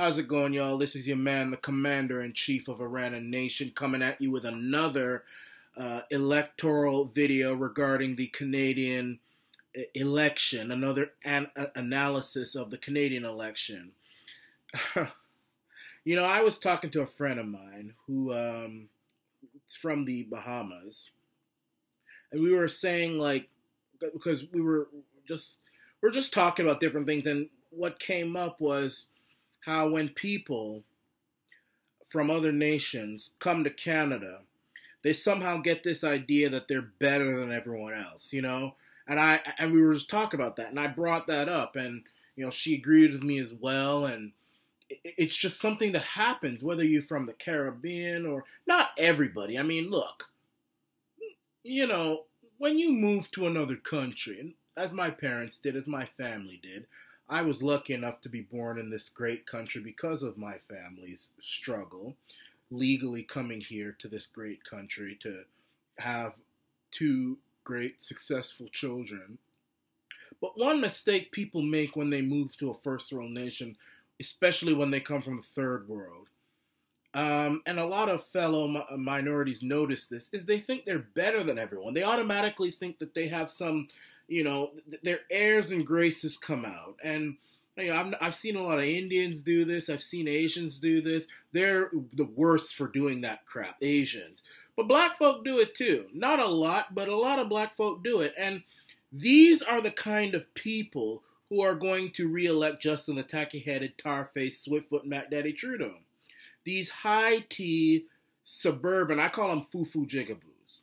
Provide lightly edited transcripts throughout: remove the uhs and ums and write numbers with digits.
How's it going, y'all? This is your man, the Commander-in-Chief of Arana Nation, coming at you with another electoral video regarding the Canadian election, another analysis of the Canadian election. I was talking to a friend of mine who is from the Bahamas, and we were saying, because we're just talking about different things, and what came up was how when people from other nations come to Canada, they somehow get this idea that they're better than everyone else, And we were just talking about that, and I brought that up, and she agreed with me as well, and it's just something that happens whether you're from the Caribbean or not. Everybody. I mean, look, when you move to another country, and as my parents did, as my family did, I was lucky enough to be born in this great country because of my family's struggle, legally coming here to this great country to have two great successful children. But one mistake people make when they move to a first world nation, especially when they come from the third world, and a lot of fellow minorities notice this, is they think they're better than everyone. They automatically think that they have some, their airs and graces come out. And I've seen a lot of Indians do this. I've seen Asians do this. They're the worst for doing that crap, Asians. But black folk do it too. Not a lot, but a lot of black folk do it. And these are the kind of people who are going to re-elect Justin the tacky-headed, tar-faced, swift-foot Mac Daddy Trudeau. These high-tea, suburban, I call them foo-foo jigaboos,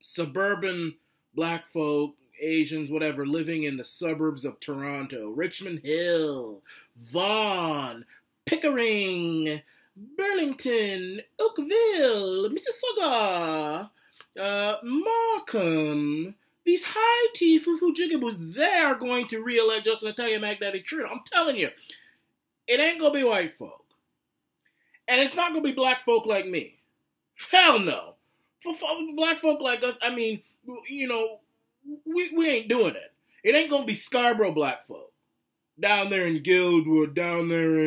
suburban black folk, Asians, whatever, living in the suburbs of Toronto, Richmond Hill, Vaughan, Pickering, Burlington, Oakville, Mississauga, Markham. These high-tea foo-foo jigaboos, they are going to re-elect Justin the Mac Daddy Trudeau. I'm telling you, it ain't going to be white folk. And it's not going to be black folk like me. Hell no. For black folk like us, I mean, we ain't doing it. It ain't going to be Scarborough black folk. Down there in Guildwood, down there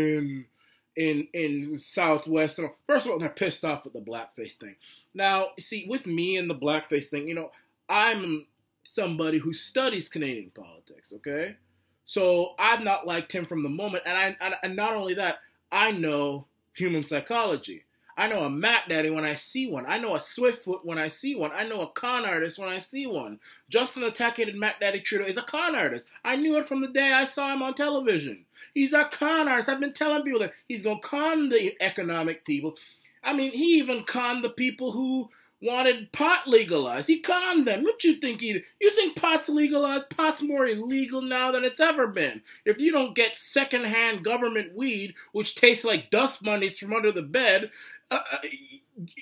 in Southwest. First of all, they're pissed off with the blackface thing. Now, see, with me and the blackface thing, I'm somebody who studies Canadian politics, okay? So I've not liked him from the moment. And not only that, I know human psychology. I know a Mac Daddy when I see one. I know a Swiftfoot when I see one. I know a con artist when I see one. Justin the tacky-headed Mac Daddy Trudeau is a con artist. I knew it from the day I saw him on television. He's a con artist. I've been telling people that he's going to con the economic people. I mean, he even conned the people who wanted pot legalized. He conned them. What you think you think pot's legalized? Pot's more illegal now than it's ever been. If you don't get secondhand government weed, which tastes like dust bunnies from under the bed,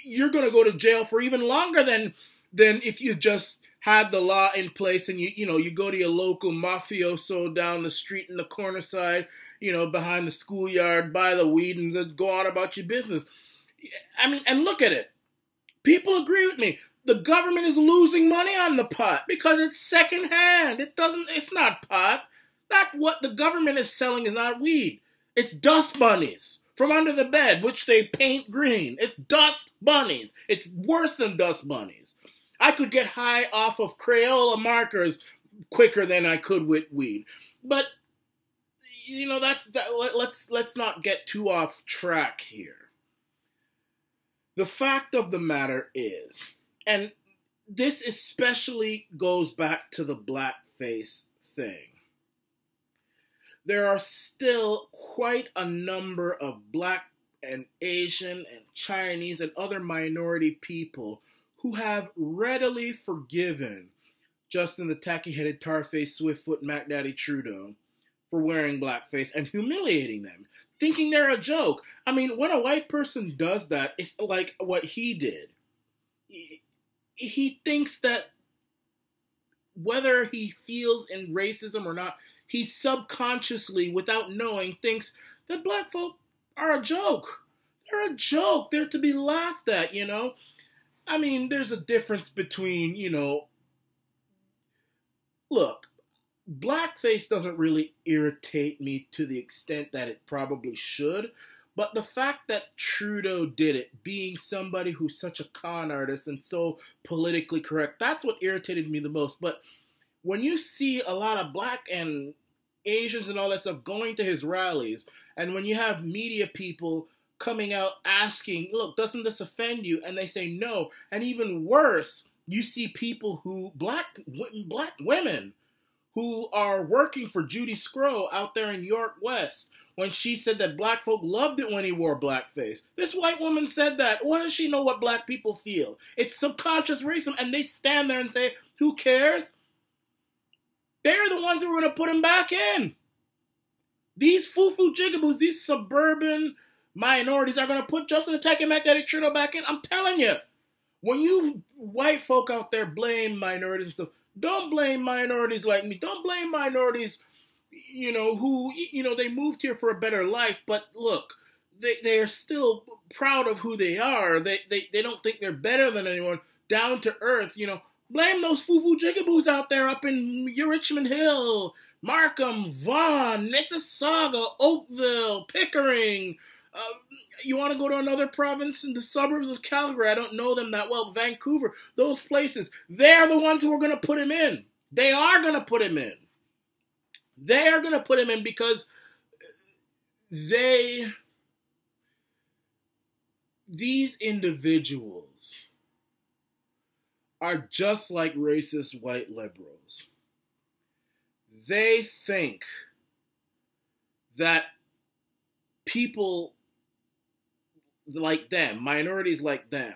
you're going to go to jail for even longer than if you just had the law in place and you go to your local mafioso down the street in the corner side, behind the schoolyard, buy the weed and just go on about your business. I mean, and look at it. People agree with me. The government is losing money on the pot because it's secondhand. It's not pot. What the government is selling is not weed. It's dust bunnies from under the bed, which they paint green. It's dust bunnies. It's worse than dust bunnies. I could get high off of Crayola markers quicker than I could with weed. But, let's not get too off track here. The fact of the matter is, and this especially goes back to the blackface thing, there are still quite a number of black and Asian and Chinese and other minority people who have readily forgiven Justin the tacky-headed, tar-faced, swift-foot Mac Daddy Trudeau for wearing blackface and humiliating them, thinking they're a joke. I mean, when a white person does that, it's like what he did. He thinks that whether he feels in racism or not, he subconsciously, without knowing, thinks that black folk are a joke. They're a joke. They're to be laughed at, I mean, there's a difference between, look, blackface doesn't really irritate me to the extent that it probably should. But the fact that Trudeau did it, being somebody who's such a con artist and so politically correct, that's what irritated me the most. But when you see a lot of black and Asians and all that stuff going to his rallies, and when you have media people coming out asking, look, doesn't this offend you? And they say no. And even worse, you see people who, black women, who are working for Judy Scrow out there in York West, when she said that black folk loved it when he wore blackface. This white woman said that. Why does she know what black people feel? It's subconscious racism, and they stand there and say, who cares? They're the ones who are going to put him back in. These foo-foo jigaboos, these suburban minorities are going to put Justin Trudeau back in. I'm telling you, when you white folk out there blame minorities and stuff, don't blame minorities like me. Don't blame minorities, who, they moved here for a better life. But look, they are still proud of who they are. They don't think they're better than anyone. Down to earth, Blame those foo-foo jigaboos out there up in Richmond Hill, Markham, Vaughan, Mississauga, Oakville, Pickering. You want to go to another province in the suburbs of Calgary? I don't know them that well. Vancouver, those places. They're the ones who are going to put him in. They are going to put him in. They are going to put him in because these individuals are just like racist white liberals. They think that people like them, minorities like them,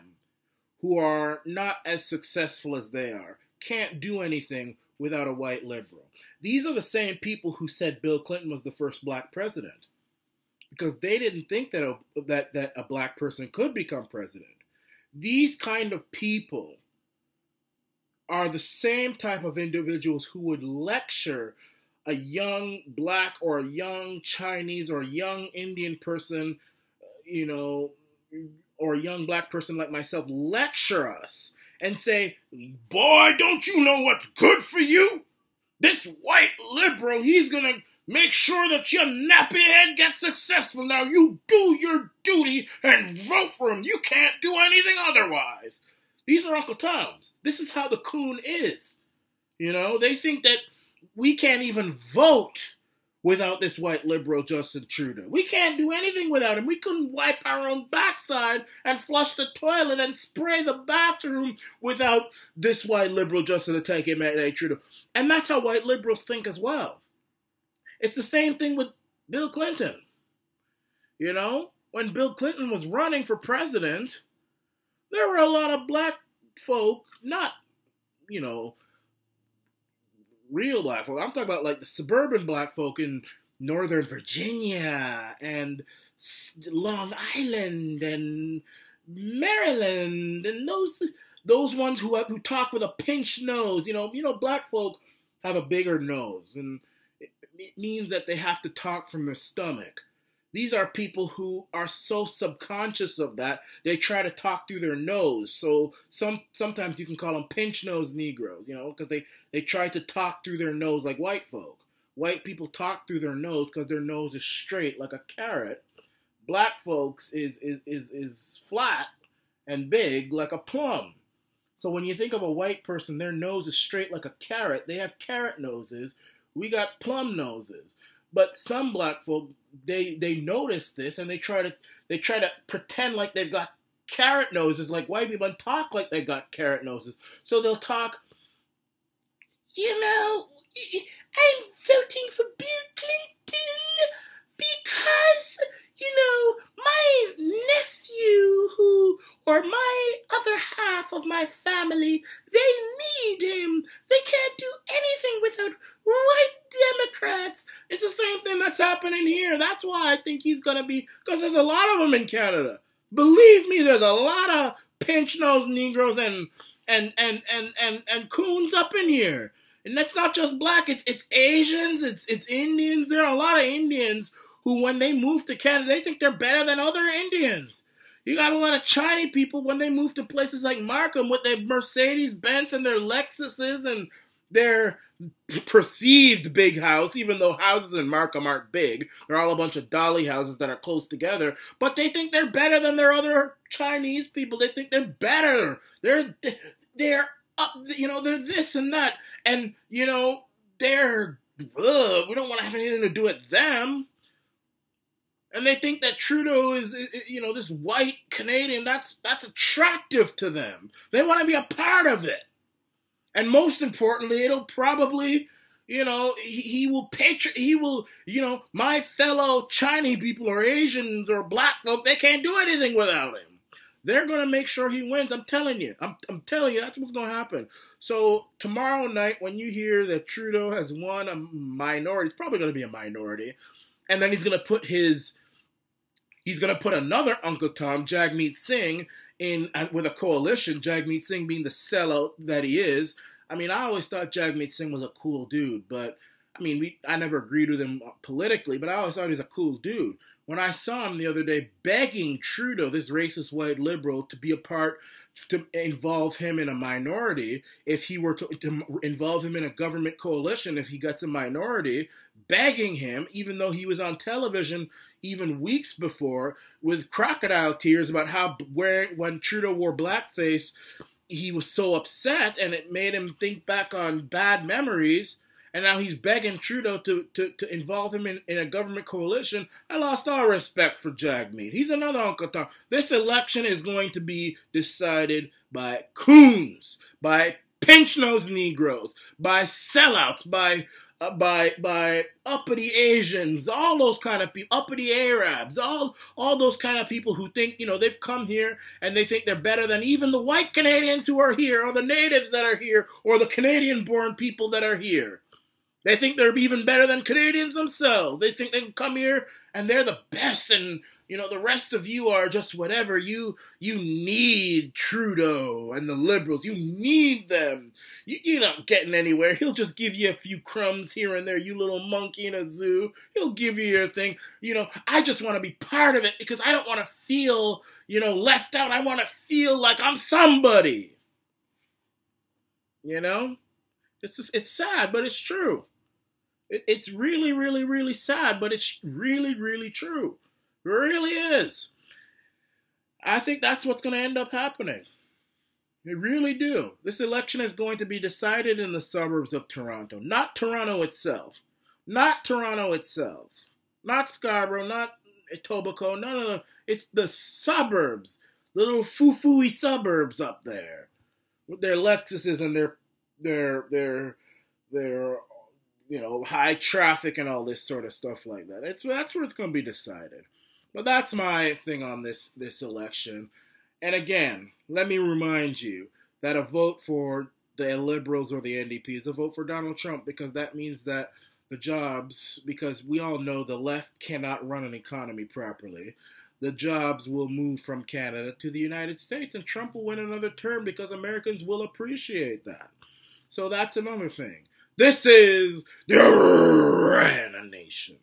who are not as successful as they are, can't do anything without a white liberal. These are the same people who said Bill Clinton was the first black president, because they didn't think that a black person could become president. These kind of people are the same type of individuals who would lecture a young black or a young Chinese or a young Indian person, or a young black person like myself, lecture us and say, boy, don't you know what's good for you? This white liberal, he's going to make sure that your nappy head gets successful. Now you do your duty and vote for him. You can't do anything otherwise. These are Uncle Toms. This is how the coon is. They think that we can't even vote without this white liberal Justin Trudeau. We can't do anything without him. We couldn't wipe our own backside and flush the toilet and spray the bathroom without this white liberal Justin Trudeau. And that's how white liberals think as well. It's the same thing with Bill Clinton. When Bill Clinton was running for president, there were a lot of black folk, not, real black folk. I'm talking about like the suburban black folk in Northern Virginia and Long Island and Maryland and those ones who talk with a pinched nose. Black folk have a bigger nose, and it means that they have to talk from their stomach. These are people who are so subconscious of that, they try to talk through their nose. So sometimes you can call them pinch nose Negroes, because they try to talk through their nose like white folk. White people talk through their nose because their nose is straight like a carrot. Black folks is flat and big like a plum. So when you think of a white person, their nose is straight like a carrot. They have carrot noses. We got plum noses. But some black folk, they notice this and they try to pretend like they've got carrot noses like white people and talk like they've got carrot noses. So they'll talk, I'm voting for Bill Clinton because, my nephew or my other half of my family, they need him. They can't do anything without white Democrats. It's the same thing that's happening here. That's why I think he's going to be, because there's a lot of them in Canada. Believe me, there's a lot of pinch-nosed Negroes and coons up in here. And that's not just black, it's Asians, it's Indians. There are a lot of Indians who, when they move to Canada, they think they're better than other Indians. You got a lot of Chinese people when they move to places like Markham with their Mercedes-Benz and their Lexuses and their perceived big house, even though houses in Markham aren't big. They're all a bunch of dolly houses that are close together, but they think they're better than their other Chinese people. They think they're better. They're up, they're this and that. And, we don't want to have anything to do with them. And they think that Trudeau is this white Canadian, that's attractive to them. They want to be a part of it. And most importantly, it'll probably, he will, my fellow Chinese people or Asians or black folk, they can't do anything without him. They're going to make sure he wins. I'm telling you. I'm telling you, that's what's going to happen. So tomorrow night, when you hear that Trudeau has won a minority, it's probably going to be a minority, and then he's going to put another Uncle Tom, Jagmeet Singh, in with a coalition, Jagmeet Singh being the sellout that he is. I mean, I always thought Jagmeet Singh was a cool dude, but I never agreed with him politically, but I always thought he was a cool dude. When I saw him the other day begging Trudeau, this racist white liberal, to involve him in a minority, if he were to involve him in a government coalition, if he gets a minority, begging him, even though he was on television even weeks before with crocodile tears about how when Trudeau wore blackface, he was so upset and it made him think back on bad memories. And now he's begging Trudeau to involve him in a government coalition. I lost all respect for Jagmeet. He's another Uncle Tom. This election is going to be decided by coons, by pinch-nosed Negroes, by sellouts, by uppity Asians, all those kind of people, uppity Arabs, all those kind of people who think, they've come here and they think they're better than even the white Canadians who are here, or the natives that are here, or the Canadian-born people that are here. They think they're even better than Canadians themselves. They think they can come here and they're the best, and the rest of you are just whatever. You need Trudeau and the Liberals. You need them. You're not getting anywhere. He'll just give you a few crumbs here and there, you little monkey in a zoo. He'll give you your thing. I just want to be part of it because I don't want to feel, left out. I want to feel like I'm somebody. It's sad, but it's true. It's really, really, really sad, but it's really, really true. It really is. I think that's what's going to end up happening. They really do. This election is going to be decided in the suburbs of Toronto. Not Toronto itself. Not Toronto itself. Not Scarborough, not Etobicoke. No. It's the suburbs. The little foo-foo-y suburbs up there. With their Lexuses and their high traffic and all this sort of stuff like that. That's where it's going to be decided. But that's my thing on this election. And again, let me remind you that a vote for the Liberals or the NDP is a vote for Donald Trump, because that means that the jobs, because we all know the left cannot run an economy properly, the jobs will move from Canada to the United States, and Trump will win another term because Americans will appreciate that. So that's another thing. This is the Arana Nation.